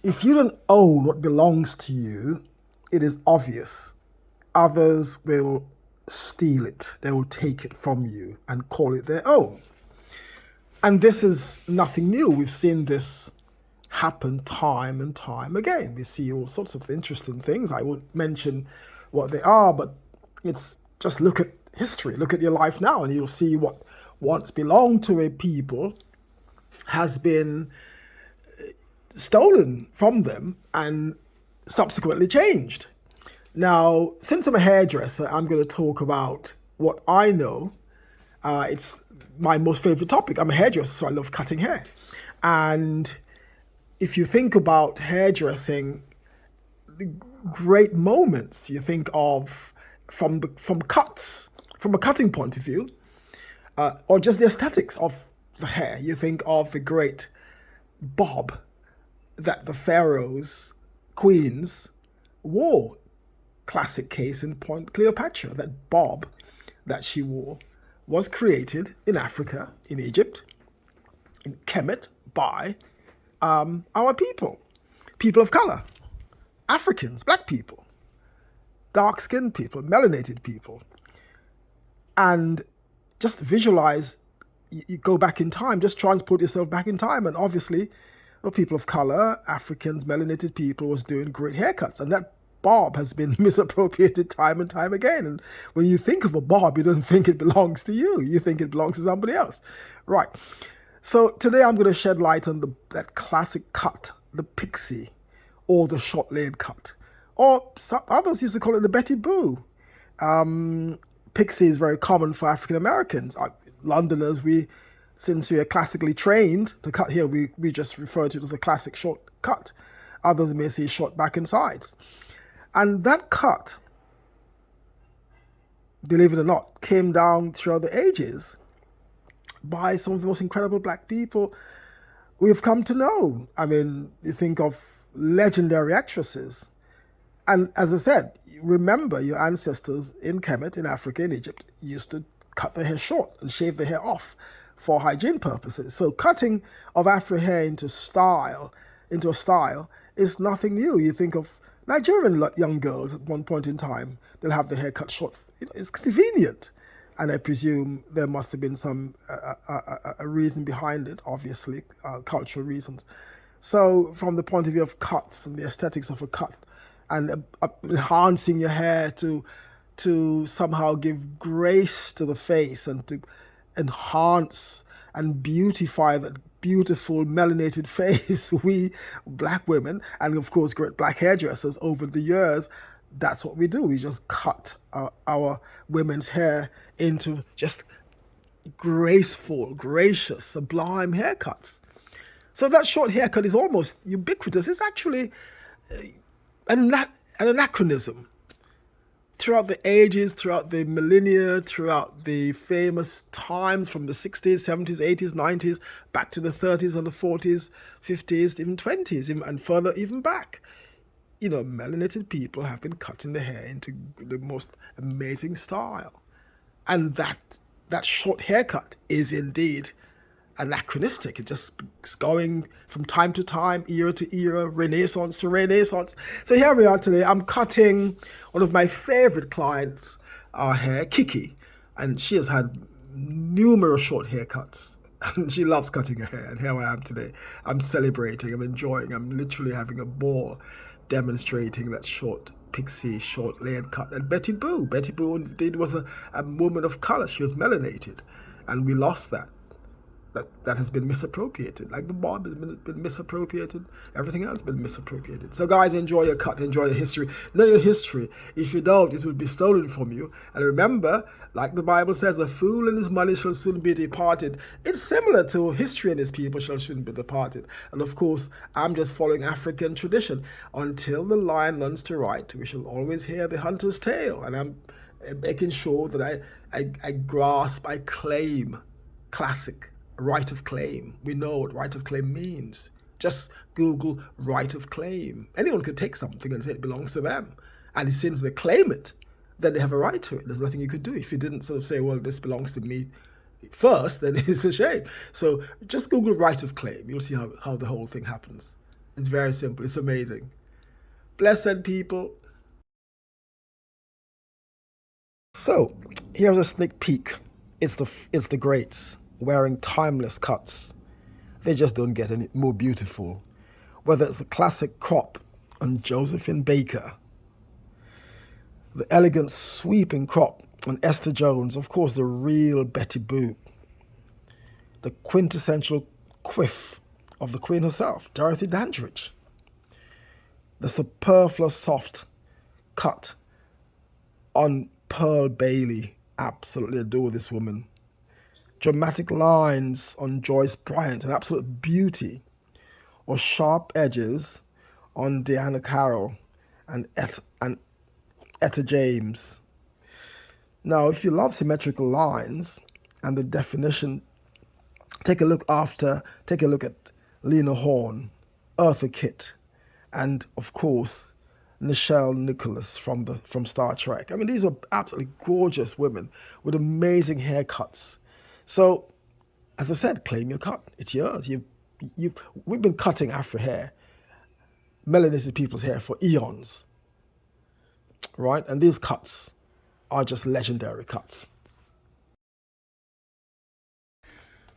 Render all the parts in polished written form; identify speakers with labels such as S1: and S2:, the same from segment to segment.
S1: If you don't own what belongs to you, it is obvious others will steal it. They will take it from you and call it their own. And this is nothing new. We've seen this happen time and time again. We see all sorts of interesting things. I won't mention what they are, but it's just look at history, look at your life now, and you'll see what once belonged to a people has been stolen from them and subsequently changed. Now, since I'm a hairdresser, I'm going to talk about what I know. It's my most favorite topic. I'm a hairdresser, so I love cutting hair. And if you think about hairdressing, the great moments you think of from cuts, from a cutting point of view, or just the aesthetics of the hair. You think of the great bob that the pharaohs, queens wore. Classic case in point, Cleopatra. That bob that she wore was created in Africa, in Egypt, in Kemet by our people of color, Africans, black people, dark-skinned people, melanated people. And just visualize, you go back in time, just transport yourself back in time. And obviously, the people of color, Africans, melanated people was doing great haircuts. And that bob has been misappropriated time and time again. And when you think of a bob, you don't think it belongs to you. You think it belongs to somebody else. Right. So today I'm going to shed light on that classic cut, the pixie, or the short laid cut. Or some others used to call it the Betty Boo. Pixie is very common for African Americans. Londoners, since we are classically trained to cut here, we just refer to it as a classic short cut. Others may say short back and sides. And that cut, believe it or not, came down throughout the ages by some of the most incredible black people we've come to know. I mean, you think of legendary actresses. And as I said, remember your ancestors in Kemet, in Africa, in Egypt, used to cut their hair short and shave their hair off for hygiene purposes. So cutting of Afro hair into a style, is nothing new. You think of Nigerian young girls at one point in time, they'll have their hair cut short. It's convenient. And I presume there must have been some a reason behind it, obviously, cultural reasons. So from the point of view of cuts and the aesthetics of a cut, and enhancing your hair to somehow give grace to the face and to enhance and beautify that beautiful melanated face, we black women, and of course great black hairdressers over the years, that's what we do. We just cut our women's hair into just graceful, gracious, sublime haircuts. So that short haircut is almost ubiquitous. It's actually an anachronism. Throughout the ages, throughout the millennia, throughout the famous times from the 60s, 70s, 80s, 90s, back to the 30s and the 40s, 50s, even 20s, and further even back. Melanated people have been cutting their hair into the most amazing style. And that short haircut is indeed anachronistic. It just is going from time to time, era to era, renaissance to renaissance. So here we are today. I'm cutting one of my favorite clients' hair, Kiki. And she has had numerous short haircuts. And she loves cutting her hair. And here I am today. I'm celebrating, I'm enjoying, I'm literally having a ball demonstrating that short pixie, short layered cut. And Betty Boo indeed was a woman of color. She was melanated. And we lost that. That has been misappropriated. Like the bob has been misappropriated. Everything else has been misappropriated. So guys, enjoy your cut, enjoy your history. Know your history. If you don't, it will be stolen from you. And remember, like the Bible says, a fool and his money shall soon be departed. It's similar to history and his people shall soon be departed. And of course, I'm just following African tradition. Until the lion learns to write, we shall always hear the hunter's tale. And I'm making sure that I grasp, I claim classic right of claim. We know what right of claim means. Just Google right of claim. Anyone could take something and say it belongs to them. And since they claim it, then they have a right to it. There's nothing you could do. If you didn't sort of say, well, this belongs to me first, then it's a shame. So just Google right of claim. You'll see how the whole thing happens. It's very simple. It's amazing. Blessed people. So here's a sneak peek. It's the greats wearing timeless cuts. They just don't get any more beautiful. Whether it's the classic crop on Josephine Baker, the elegant sweeping crop on Esther Jones, of course the real Betty Boop, the quintessential quiff of the Queen herself, Dorothy Dandridge, the superfluous soft cut on Pearl Bailey. Absolutely adore this woman. Dramatic lines on Joyce Bryant, an absolute beauty. Or sharp edges on Diana Carroll and Etta James. Now, if you love symmetrical lines and the definition, take a look at Lena Horne, Eartha Kitt, and of course Nichelle Nicholas from Star Trek. I mean, these are absolutely gorgeous women with amazing haircuts. So, as I said, claim your cut. It's yours. We've been cutting Afro hair, melanated people's hair for eons, right? And these cuts are just legendary cuts.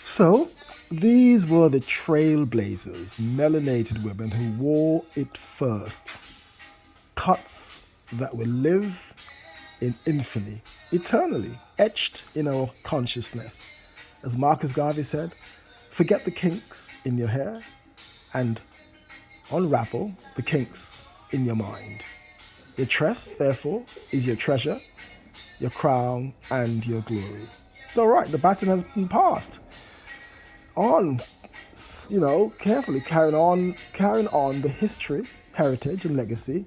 S1: So, these were the trailblazers, melanated women who wore it first. Cuts that will live in infamy, eternally, etched in our consciousness. As Marcus Garvey said, forget the kinks in your hair and unravel the kinks in your mind. Your tress, therefore, is your treasure, your crown, and your glory. So right, the baton has been passed. On, carefully carrying on the history, heritage, and legacy.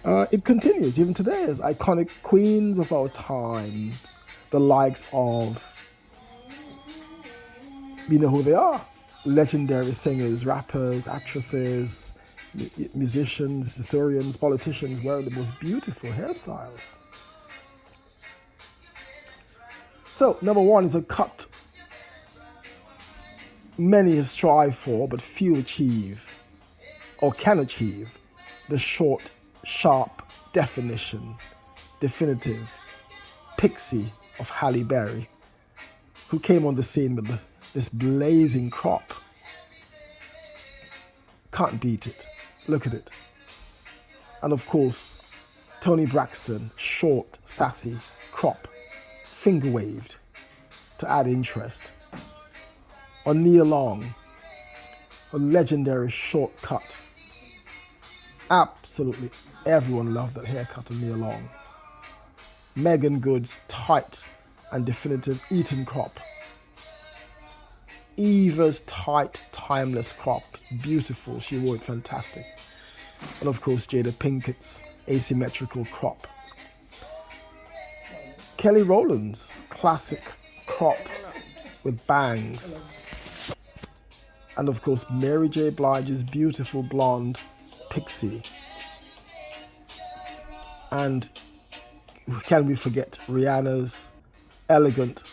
S1: It continues even today as iconic queens of our time, the likes of, you know who they are, legendary singers, rappers, actresses, musicians, historians, politicians wearing the most beautiful hairstyles. So, number one is a cut many have strived for, but few achieve or can achieve: the short, sharp, definitive pixie of Halle Berry, who came on the scene with this blazing crop. Can't beat it. Look at it. And of course, Toni Braxton, short, sassy crop, finger waved to add interest. Or Nia Long, a legendary short cut. Absolutely everyone loved that haircut of Nia Long. Megan Good's tight and definitive Eton crop. Eva's tight, timeless crop, beautiful, she wore it fantastic. And of course, Jada Pinkett's asymmetrical crop. Kelly Rowland's classic crop with bangs. And of course, Mary J. Blige's beautiful blonde pixie. And can we forget Rihanna's elegant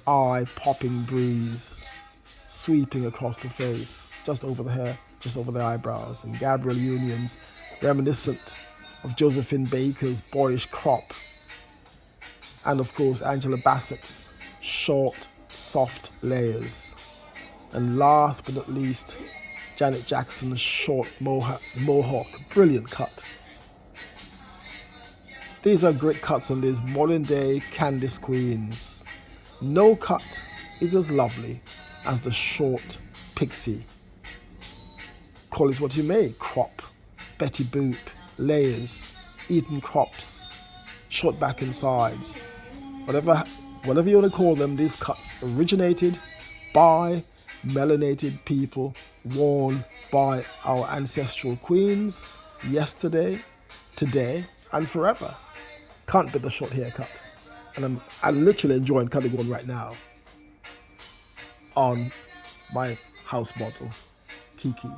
S1: eye-popping breeze sweeping across the face, just over the hair, just over the eyebrows. And Gabrielle Union's reminiscent of Josephine Baker's boyish crop. And of course, Angela Bassett's short, soft layers. And last but not least, Janet Jackson's short mohawk, brilliant cut. These are great cuts on these modern day Candice queens. No cut is as lovely as the short pixie. Call it what you may, crop, Betty Boop, layers, Eton crops, short back and sides. Whatever you want to call them, these cuts originated by melanated people, worn by our ancestral queens, yesterday, today, and forever. Can't beat the short haircut. And I'm literally enjoying cutting one right now on my house model, Kiki.